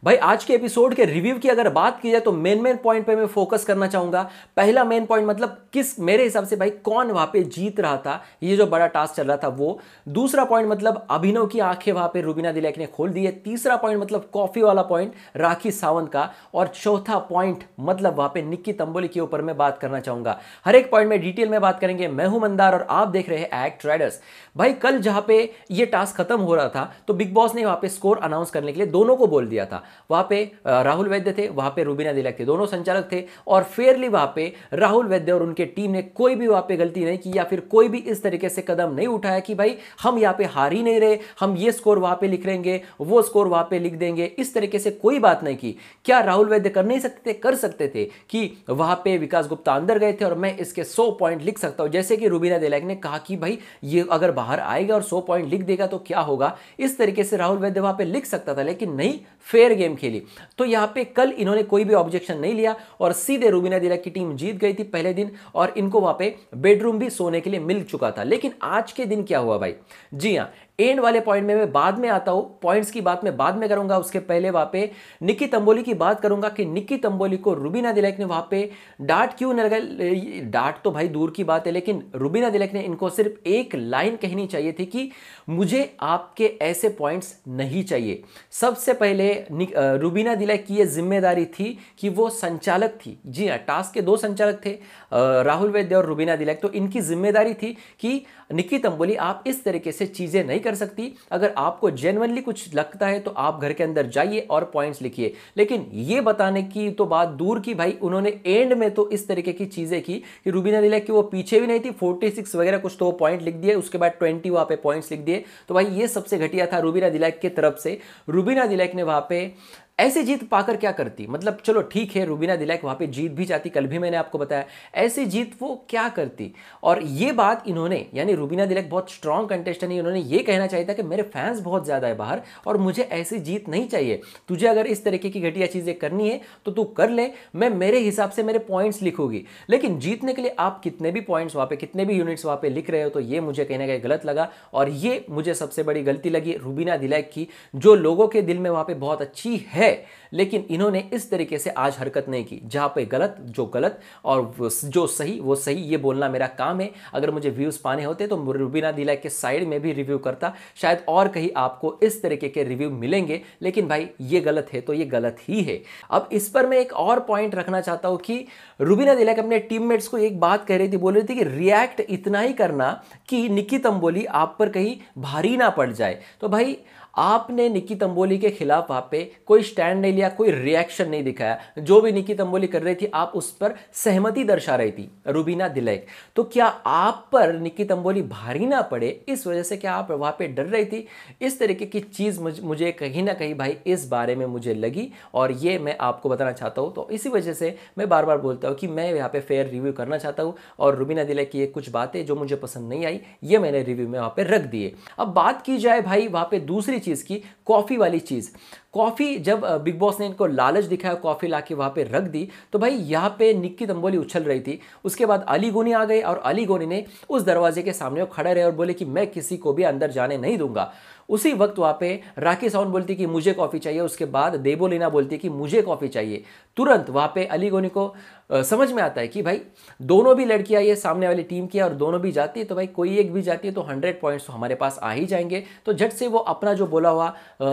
भाई आज के एपिसोड के रिव्यू की अगर बात की जाए तो मेन पॉइंट पे मैं फोकस करना चाहूंगा। पहला मेन पॉइंट मतलब किस मेरे हिसाब से भाई कौन वहां पे जीत रहा था, ये जो बड़ा टास्क चल रहा था वो। दूसरा पॉइंट मतलब अभिनव की आंखें वहां पे रुबीना दिलैक ने खोल दी है। तीसरा पॉइंट मतलब कॉफी वाला पॉइंट राखी सावंत का। और चौथा पॉइंट मतलब वहां पे निक्की तंबोली के ऊपर मैं बात करना चाहूंगा। हर एक पॉइंट में डिटेल में बात करेंगे। मैं हूं मंदार और आप देख रहे हैं एक्ट राइडर्स। भाई कल जहां पे ये टास्क खत्म हो रहा था तो बिग बॉस ने वहां पे स्कोर अनाउंस करने के लिए दोनों को बोल दिया था। वहां पे राहुल वैद्य थे, वहां पे रुबीना दिलैक थे, दोनों संचालक थे। और फेयरली वहां पे राहुल वैद्य और उनके टीम ने कोई भी वहां पे गलती नहीं की या फिर कोई भी इस तरीके से कदम नहीं उठाया कि भाई हम यहां पे हार ही नहीं रहे, हम ये स्कोर वहां पे लिख लेंगे, वो स्कोर वहां पे लिख देंगे, इस तरीके से कोई बात नहीं की। क्या राहुल वैद्य कर नहीं सकते थे? कर सकते थे कि वहां पे विकास गुप्ता अंदर गए थे और मैं इसके 100 पॉइंट लिख सकता हूं, जैसे कि रुबीना दिलैक ने कहा कि भाई ये अगर बाहर आएगा और 100 पॉइंट लिख देगा तो क्या होगा। इस तरीके से राहुल वैद्य वहां पे लिख सकता था, लेकिन नहीं, फेयर गेम खेली। तो यहां पे कल इन्होंने कोई भी ऑब्जेक्शन नहीं लिया और सीधे रुबीना दिलैक की टीम जीत गई थी पहले दिन। और इनको वहां पे बेडरूम भी सोने के लिए मिल चुका था। लेकिन आज के दिन क्या हुआ भाई? जी हां, एंड वाले पॉइंट में मैं बाद में आता हूं, पॉइंट्स की बात मैं बाद में करूंगा। उसके पहले वहां पे निक्की तंबोली की बात करूंगा कि निक्की तंबोली को रुबीना दिलैक ने वहां पे डांट क्यों न लगाई। डांट तो भाई दूर की बात है, लेकिन रुबीना दिलैक ने इनको सिर्फ एक लाइन कहनी चाहिए थी कि मुझे आपके ऐसे पॉइंट्स नहीं चाहिए। सबसे पहले रुबीना दिलैक की यह जिम्मेदारी थी कि वो संचालक थी। जी हाँ, टास्क के दो संचालक थे, राहुल वैद्य और रुबीना दिलैक। तो इनकी जिम्मेदारी थी कि निक्की तंबोली आप इस तरीके से चीजें नहीं कर सकती। अगर आपको जेन्युइनली कुछ लगता है तो आप घर के अंदर जाइए और पॉइंट्स लिखिए। लेकिन ये बताने की तो बात दूर की भाई, उन्होंने एंड में तो इस तरीके की चीजें की कि रुबीना दिलैक की वो पीछे भी नहीं थी, 46 वगैरह कुछ तो पॉइंट लिख दिए, उसके बाद 20 वहां पे पॉइंट्स लिख दिए। तो भाई ये सबसे घटिया था रुबीना दिलैक की तरफ से। रुबीना दिलैक ने वहां पे ऐसी जीत पाकर क्या करती? मतलब चलो ठीक है, रुबीना दिलैक वहां पे जीत भी जाती, कल भी मैंने आपको बताया। ऐसी जीत वो क्या करती? और ये बात इन्होंने, यानी रुबीना दिलैक बहुत स्ट्रांग कंटेस्टेंट है, इन्होंने ये कहना चाहिए था कि मेरे फैंस बहुत ज्यादा है बाहर और मुझे ऐसी जीत नहीं चाहिए। तुझे अगर इस तरीके की घटिया चीजें करनी है तो तू कर ले, मैं मेरे हिसाब से मेरे पॉइंट्स लिखूंगी। लेकिन जीतने के लिए आप कितने भी पॉइंट्स वहां पे, कितने भी यूनिट्स वहां पे लिख रहे हो, तो ये मुझे कहीं ना कहीं गलत लगा। और ये मुझे सबसे बड़ी गलती लगी रुबीना दिलैक की, जो लोगों के दिल में वहां पे बहुत अच्छी है, लेकिन इन्होंने इस तरीके से आज हरकत नहीं की। जहां पे गलत जो गलत और जो सही वो सही, ये बोलना मेरा काम है। अगर मुझे व्यूज पाने होते तो रुबीना दिलैक के साइड में भी रिव्यू करता, शायद और कहीं आपको इस तरीके के रिव्यू मिलेंगे। लेकिन भाई ये गलत है तो ये गलत ही है। अब इस पर मैं एक और पॉइंट रखना चाहता हूं कि रुबीना दिलैक अपने टीममेट्स को एक बात कह रही थी, बोल रही थी कि रिएक्ट इतना ही करना कि निक्की तंबोली आप पर कहीं भारी ना पड़ जाए। तो भाई आपने निक्की तंबोली के खिलाफ वहां पे कोई स्टैंड नहीं लिया, कोई रिएक्शन नहीं दिखाया। जो भी निक्की तंबोली कर रही थी आप उस पर सहमति दर्शा रही थी रुबीना दिलैक। तो क्या आप पर निक्की तंबोली भारी ना पड़े, इस वजह से क्या आप वहां पे डर रही थी? इस तरीके की चीज मुझे कहीं ना कहीं भाई इस बारे में मुझे लगी और ये मैं आपको बताना चाहता हूं। तो इसी वजह से मैं बार बार बोलता हूं कि मैं यहाँ पे फेयर रिव्यू करना चाहता हूं और रुबीना दिलैक की कुछ बातें जो मुझे पसंद नहीं आई, ये मैंने रिव्यू में वहां पे रख दिए। अब बात की जाए भाई वहां पे दूसरी चीज की, कॉफी वाली चीज। कॉफी जब बिग बॉस ने इनको लालच दिखाया, कॉफी लाके वहां पे रख दी, तो भाई यहां पे निक्की तंबोली उछल रही थी। उसके बाद अली गोनी आ गई और अली गोनी ने उस दरवाजे के सामने वो खड़े रहे और बोले कि मैं किसी को भी अंदर जाने नहीं दूंगा। उसी वक्त वहां पे राखी सावंत बोलती कि मुझे कॉफी चाहिए, उसके बाद देबोलीना बोलती कि मुझे कॉफी चाहिए। तुरंत वहां पे अली गोनी को समझ में आता है कि भाई दोनों भी लड़कियां ये सामने वाली टीम की और दोनों भी जाती है, तो भाई कोई एक भी जाती है तो 100 पॉइंट्स तो हमारे पास आ ही जाएंगे। तो झट से वो अपना जो बोला हुआ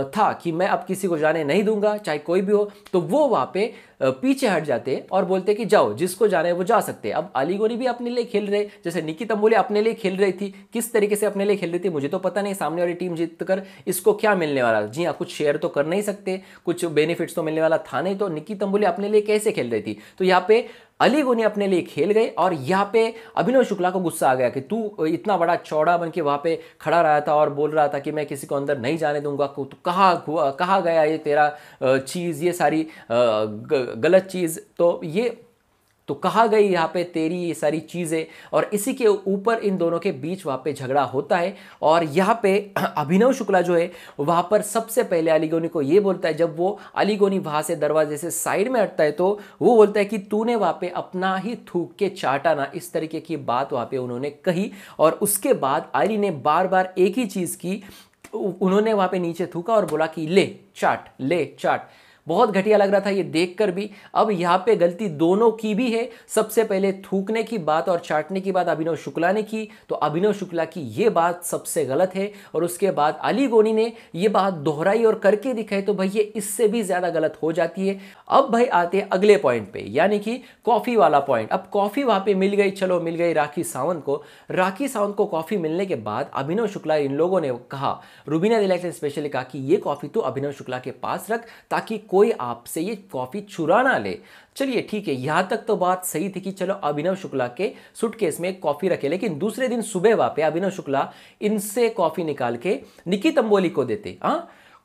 था कि मैं अब किसी को जाने नहीं दूंगा चाहे कोई भी हो, तो वो वहां पे पीछे हट जाते और बोलते कि जाओ, जिसको जाना है वो जा सकते हैं। अब अली गोनी भी अपने लिए खेल रहे, जैसे निक्की तंबोली अपने लिए खेल रही थी। किस तरीके से अपने लिए खेल रही थी मुझे तो पता नहीं, सामने वाली टीम जीतकर इसको क्या मिलने वाला। जी हाँ, कुछ शेयर तो कर नहीं सकते, कुछ बेनिफिट्स तो मिलने वाला था नहीं, तो निक्की तंबोली अपने लिए कैसे खेल रही थी? तो यहाँ पे अली गोनी अपने लिए खेल गए और यहाँ पे अभिनव शुक्ला को गुस्सा आ गया कि तू इतना बड़ा चौड़ा बन के वहां पे खड़ा रहा था और बोल रहा था कि मैं किसी को अंदर नहीं जाने दूंगा। तो कहाँ गया ये तेरा चीज, ये सारी गलत चीज, तो कहाँ गई यहाँ पे तेरी ये सारी चीजें। और इसी के ऊपर इन दोनों के बीच वहां पे झगड़ा होता है और यहाँ पे अभिनव शुक्ला जो है वहां पर सबसे पहले अली गोनी को ये बोलता है, जब वो अली गोनी वहां से दरवाजे से साइड में हटता है तो वो बोलता है कि तूने वहां पे अपना ही थूक के चाटा ना, इस तरीके की बात वहां पे उन्होंने कही। और उसके बाद अली ने बार बार एक ही चीज की, उन्होंने वहां पे नीचे थूका और बोला कि ले चाट, ले चाट। बहुत घटिया लग रहा था ये देखकर भी। अब यहाँ पे गलती दोनों की भी है। सबसे पहले थूकने की बात और चाटने की बात अभिनव शुक्ला ने की, तो अभिनव शुक्ला की ये बात सबसे गलत है। और उसके बाद अली गोनी ने ये बात दोहराई और करके दिखाई, तो भाई ये इससे भी ज्यादा गलत हो जाती है। अब भाई आते हैं अगले पॉइंट पे, यानी कि कॉफी वाला पॉइंट। अब कॉफी वहां पे मिल गई, चलो मिल गई राखी सावंत को। राखी सावंत को कॉफी मिलने के बाद अभिनव शुक्ला, इन लोगों ने कहा, रुबीना दिलैक ने स्पेशली कहा कि ये कॉफी तो अभिनव शुक्ला के पास रख, ताकि कोई आपसे ये कॉफी चुरा ना ले। चलिए ठीक है, यहां तक तो बात सही थी कि चलो अभिनव शुक्ला के सूटकेस में कॉफी रखे। लेकिन दूसरे दिन सुबह वहां पे अभिनव शुक्ला इनसे कॉफी निकाल के निकी तंबोली को देते,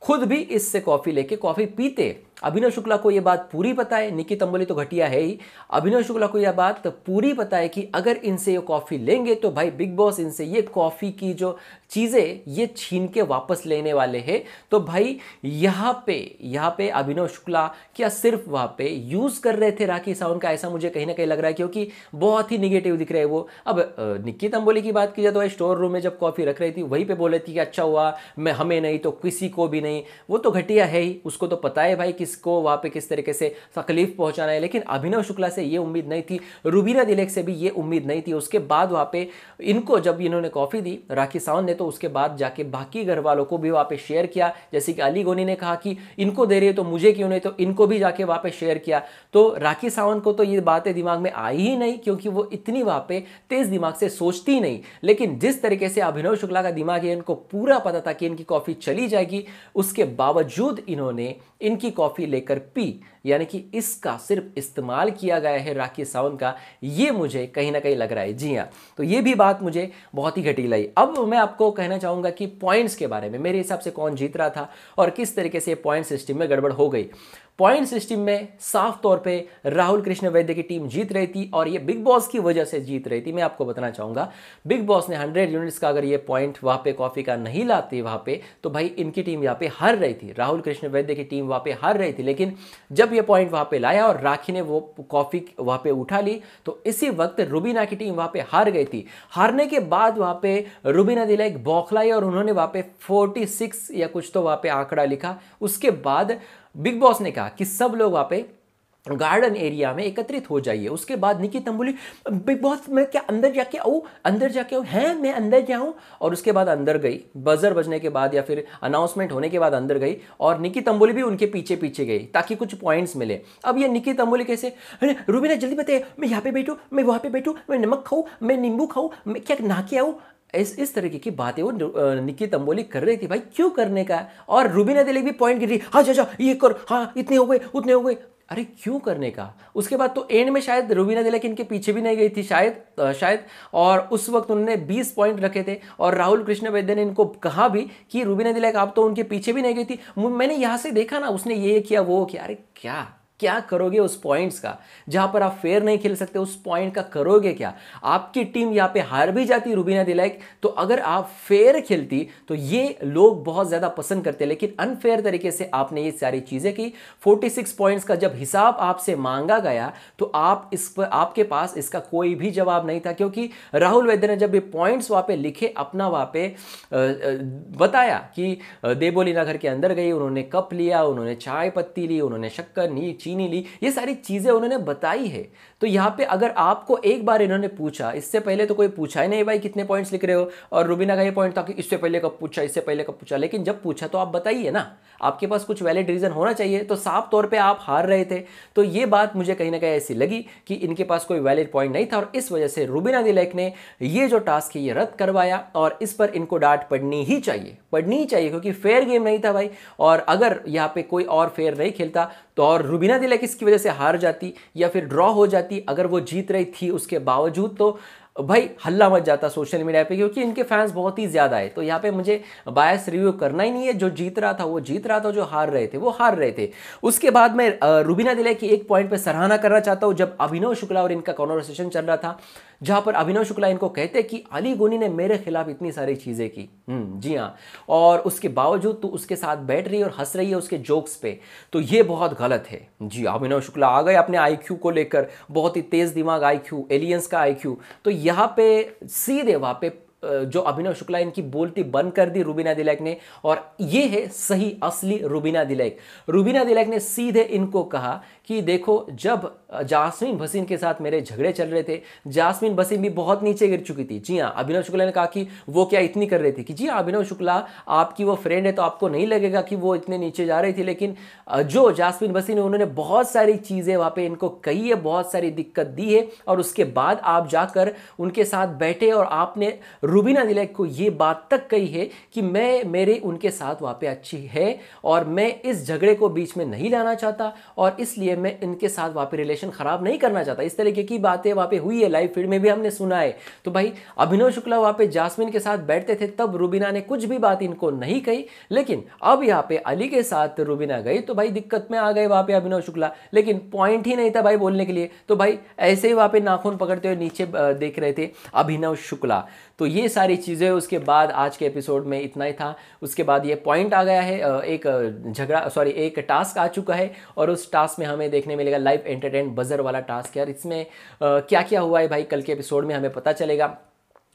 खुद भी इससे कॉफी लेके कॉफी पीते। अभिनव शुक्ला को यह बात पूरी पता है, निकी तंबोली तो घटिया है ही, अभिनव शुक्ला को यह बात पूरी पता है कि अगर इनसे ये कॉफी लेंगे तो भाई बिग बॉस इनसे ये कॉफी की जो चीजें ये छीन के वापस लेने वाले हैं। तो भाई यहाँ पे अभिनव शुक्ला क्या सिर्फ वहां पे यूज कर रहे थे राखी सावंत का, ऐसा मुझे कहीं ना कहीं लग रहा है, क्योंकि बहुत ही निगेटिव दिख रहे हैं वो। अब निकी तंबोली की बात की जाए तो स्टोर रूम में जब कॉफी रख रही थी वहीं पे बोले थी कि अच्छा हुआ, मैं हमें नहीं तो किसी को भी नहीं। वो तो घटिया है ही, उसको तो पता है भाई किसको वहां पे किस तरीके से तकलीफ पहुंचाना है। लेकिन अभिनव शुक्ला से ये उम्मीद नहीं थी, रुबीना दिलैक से भी ये उम्मीद नहीं थी। उसके बाद वहां पे इनको जब इन्होंने कॉफी दी राखी सावंत ने, तो उसके बाद जाके बाकी घर वालों को भी वहां पे शेयर किया। जैसे कि अली गोनी ने कहा कि इनको दे रही है तो मुझे क्यों नहीं, तो इनको भी जाके वहां पे शेयर किया। तो राखी सावंत को तो ये बातें दिमाग में आई ही नहीं, क्योंकि वो इतनी वहां पे तेज दिमाग से सोचती नहीं। लेकिन जिस तरीके से अभिनव शुक्ला का दिमाग है, इनको पूरा पता था कि इनकी कॉफी चली जाएगी, उसके बावजूद इन्होंने इनकी कॉफी लेकर पी, यानी कि इसका सिर्फ इस्तेमाल किया गया है राखी सावंत का। ये मुझे कहीं ना कहीं लग रहा है, जी हाँ। तो ये भी बात मुझे बहुत ही घटिया लगी। अब मैं आपको कहना चाहूंगा कि पॉइंट्स के बारे में, मेरे हिसाब से कौन जीत रहा था और किस तरीके से पॉइंट सिस्टम में गड़बड़ हो गई। पॉइंट सिस्टम में साफ तौर पे राहुल कृष्ण वैद्य की टीम जीत रही थी, और ये बिग बॉस की वजह से जीत रही थी। मैं आपको बताना चाहूंगा, बिग बॉस ने 100 यूनिट्स का अगर ये पॉइंट वहां पे कॉफी का नहीं लाते वहां पे, तो भाई इनकी टीम यहाँ पे हार रही थी, राहुल कृष्ण वैद्य की टीम वहां पे हार रही थी। लेकिन जब ये पॉइंट वहां पे लाया और राखी ने वो कॉफी वहां पे उठा ली, तो इसी वक्त रुबीना की टीम वहां पे हार गई थी। हारने के बाद वहां पे रुबीना दिलैक बौखलाई और उन्होंने वहां पे 46 या कुछ तो वहां पे आंकड़ा लिखा। उसके बाद बिग बॉस ने कहा कि सब लोग वहां पे गार्डन एरिया में एकत्रित हो जाइए। उसके बाद निकी तंबोली, बिग बॉस मैं क्या अंदर जाके आऊँ, अंदर जाके आऊँ, हैं मैं अंदर जाऊँ। और उसके बाद अंदर गई, बजर बजने के बाद या फिर अनाउंसमेंट होने के बाद अंदर गई, और निकी तंबोली भी उनके पीछे पीछे गई ताकि कुछ पॉइंट्स मिले। अब ये निकी तंबोली कैसे, अरे रुबीना जल्दी बताइए, मैं यहाँ पे बैठूँ, मैं वहाँ पे बैठूँ, मैं नमक खाऊँ, मैं नींबू खाऊँ, मैं क्या नहा के आऊँ, इस तरीके की बातें वो निकी तंबोली कर रही थी। भाई क्यों करने का, और रुबीना दिलैक भी पॉइंट गिर रही, हाँ चाचा ये कर, हाँ इतने हो गए उतने हो गए, अरे क्यों करने का। उसके बाद तो एंड में शायद रुबीना दिलैक इनके पीछे भी नहीं गई थी शायद, और उस वक्त उन्होंने 20 पॉइंट रखे थे, और राहुल कृष्ण वैद्य ने इनको कहा भी कि रुबीना दिलैक आप तो उनके पीछे भी नहीं गई थी, मैंने यहां से देखा ना, उसने ये किया वो किया। अरे क्या करोगे उस पॉइंट्स का, जहां पर आप फेयर नहीं खेल सकते, उस पॉइंट का करोगे क्या। आपकी टीम यहां पे हार भी जाती रुबीना दिलैक, तो अगर आप फेयर खेलती तो ये लोग बहुत ज्यादा पसंद करते, लेकिन अनफेयर तरीके से आपने ये सारी चीजें की। 46 पॉइंट्स का जब हिसाब आपसे मांगा गया, तो आप इस पर, आपके पास इसका कोई भी जवाब नहीं था, क्योंकि राहुल वैद्य ने जब ये पॉइंट्स वहां पे लिखे, अपना वहां पे बताया कि देवोलीना घर के अंदर गई, उन्होंने कप लिया, उन्होंने चाय पत्ती ली, उन्होंने शक्कर चीनी ली, ये सारी चीजें उन्होंने बताई है। तो यहाँ पे अगर आपको एक बार इन्होंने पूछा, इससे पहले तो कोई पूछा ही नहीं भाई कितने पॉइंट्स लिख रहे हो, और रुबीना का ये पॉइंट था कि इससे पहले कब पूछा, इससे पहले कब पूछा, लेकिन जब पूछा तो आप बताइए ना, आपके पास कुछ वैलिड रीजन होना चाहिए। तो साफ तौर पे आप हार रहे थे, तो ये बात मुझे कहीं ना कहीं ऐसी लगी कि इनके पास कोई वैलिड पॉइंट नहीं था, और इस वजह से रुबीना दिलैक ने ये जो टास्क है ये रद्द करवाया, और इस पर इनको डांट पड़नी ही चाहिए, क्योंकि फेयर गेम नहीं था भाई। और अगर यहाँ पे कोई और फेयर नहीं खेलता तो और रुबीना दिलैक इसकी वजह से हार जाती या फिर ड्रॉ हो जाती, अगर वो जीत रही थी उसके बावजूद, तो भाई हल्ला मच जाता सोशल मीडिया पे, क्योंकि इनके फैंस बहुत ही ज्यादा है। तो यहाँ पे मुझे बायस रिव्यू करना ही नहीं है, जो जीत रहा था वो जीत रहा था, जो हार रहे थे वो हार रहे थे। उसके बाद मैं रुबीना दिलैक की एक पॉइंट पे सराहना करना चाहता हूँ, जब अभिनव शुक्ला और इनका कॉन्वर्सेशन चल रहा था, जहां पर अभिनव शुक्ला इनको कहते कि अली गोनी ने मेरे खिलाफ इतनी सारी चीजें की, जी हाँ, और उसके बावजूद तू उसके साथ बैठ रही है और हंस रही है उसके जोक्स पे, तो ये बहुत गलत है। जी अभिनव शुक्ला आ गए अपने आईक्यू को लेकर, बहुत ही तेज दिमाग आईक्यू, एलियंस का आईक्यू। तो यहाँ पे सीधे वहां पे जो अभिनव शुक्ला इनकी बोलती बंद कर दी रुबीना दिलैक ने, और ये है सही असली रुबीना दिलैक। रुबीना दिलैक ने सीधे इनको कहा कि देखो, जब जास्मीन भसीन के साथ मेरे झगड़े चल रहे थे, जास्मीन भसीन भी बहुत नीचे गिर चुकी थी। जी हाँ, अभिनव शुक्ला ने कहा कि वो क्या इतनी कर रही थी, कि जी हाँ अभिनव शुक्ला आपकी वो फ्रेंड है तो आपको नहीं लगेगा कि वो इतने नीचे जा रही थी, लेकिन जो जास्मीन भसीन है उन्होंने बहुत सारी चीज़ें वहाँ पे इनको कही है, बहुत सारी दिक्कत दी है, और उसके बाद आप जाकर उनके साथ बैठे और आपने रुबीना दिलैक को ये बात तक कही है कि मेरे उनके साथ वहाँ पे अच्छी है और मैं इस झगड़े को बीच में नहीं लाना चाहता, और इसलिए मैं इनके साथ वहाँ पे रिलेशन खराब नहीं करना चाहता। इस तरीके की बातें वहाँ पे हुई है, लाइव फीड में भी हमने सुना है। तो भाई अभिनव शुक्ला वहाँ पे जास्मीन के साथ बैठते थे, तब रुबीना ने कुछ भी बात इनको नहीं कही, लेकिन अब यहाँ पे अली के साथ रुबीना गई तो भाई दिक्कत में आ गए वहाँ पे अभिनव शुक्ला, लेकिन पॉइंट ही नहीं था भाई बोलने के लिए। तो भाई ऐसे ही वहाँ पे नाखून पकड़ते हुए नीचे देख रहे थे अभिनव शुक्ला। तो ये सारी चीज़ें, उसके बाद आज के एपिसोड में इतना ही था। उसके बाद ये पॉइंट आ गया है, एक टास्क आ चुका है, और उस टास्क में हमें देखने मिलेगा लाइव एंटरटेन बजर वाला टास्क। यार इसमें क्या क्या हुआ है भाई, कल के एपिसोड में हमें पता चलेगा।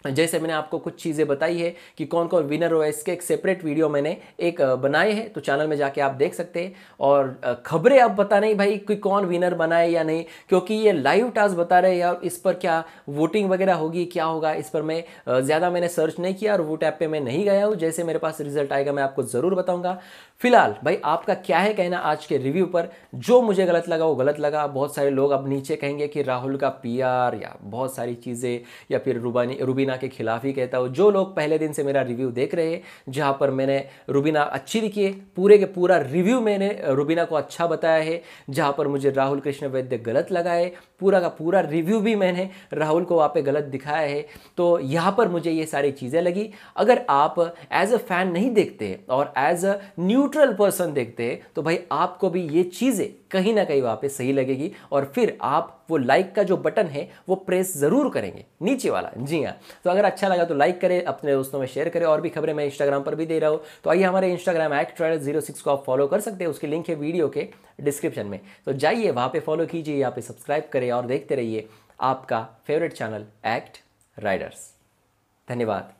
जैसे मैंने आपको कुछ चीज़ें बताई है कि कौन कौन विनर हुआ, इसके एक सेपरेट वीडियो मैंने एक बनाए हैं, तो चैनल में जाके आप देख सकते हैं। और खबरें अब पता नहीं भाई कि कौन विनर बना है या नहीं, क्योंकि ये लाइव टास्क बता रहे हैं यार, इस पर क्या वोटिंग वगैरह होगी, क्या होगा, इस पर मैं ज़्यादा मैंने सर्च नहीं किया और वोट ऐप पे मैं नहीं गया हूँ। जैसे मेरे पास रिजल्ट आएगा मैं आपको ज़रूर बताऊँगा। फिलहाल भाई आपका क्या है कहना आज के रिव्यू पर? जो मुझे गलत लगा वो गलत लगा। बहुत सारे लोग अब नीचे कहेंगे कि राहुल का पीआर या बहुत सारी चीज़ें, या फिर रुबीना के खिलाफ ही कहता हूँ। जो लोग पहले दिन से मेरा रिव्यू देख रहे हैं, जहाँ पर मैंने रुबीना अच्छी दिखी है, पूरे के पूरा रिव्यू मैंने रुबीना को अच्छा बताया है, जहाँ पर मुझे राहुल कृष्ण वैद्य गलत लगा है, पूरा का पूरा रिव्यू भी मैंने राहुल को वहाँ पे गलत दिखाया है। तो यहाँ पर मुझे ये सारी चीज़ें लगी। अगर आप एज अ फैन नहीं देखते और एज अ न्यूट्रल पर्सन देखते हैं, तो भाई आपको भी ये चीज़ें कहीं ना कहीं वहाँ पे सही लगेगी, और फिर आप वो लाइक का जो बटन है वो प्रेस ज़रूर करेंगे, नीचे वाला। जी हाँ, तो अगर अच्छा लगा तो लाइक करें, अपने दोस्तों में शेयर करें। और भी खबरें मैं इंस्टाग्राम पर भी दे रहा हूँ, तो आइए हमारे इंस्टाग्राम @rider06 को आप फॉलो कर सकते हैं। उसकी लिंक है वीडियो के डिस्क्रिप्शन में, तो जाइए वहाँ पे फॉलो कीजिए, यहाँ पे सब्सक्राइब करें और देखते रहिए आपका फेवरेट चैनल एक्ट राइडर्स। धन्यवाद।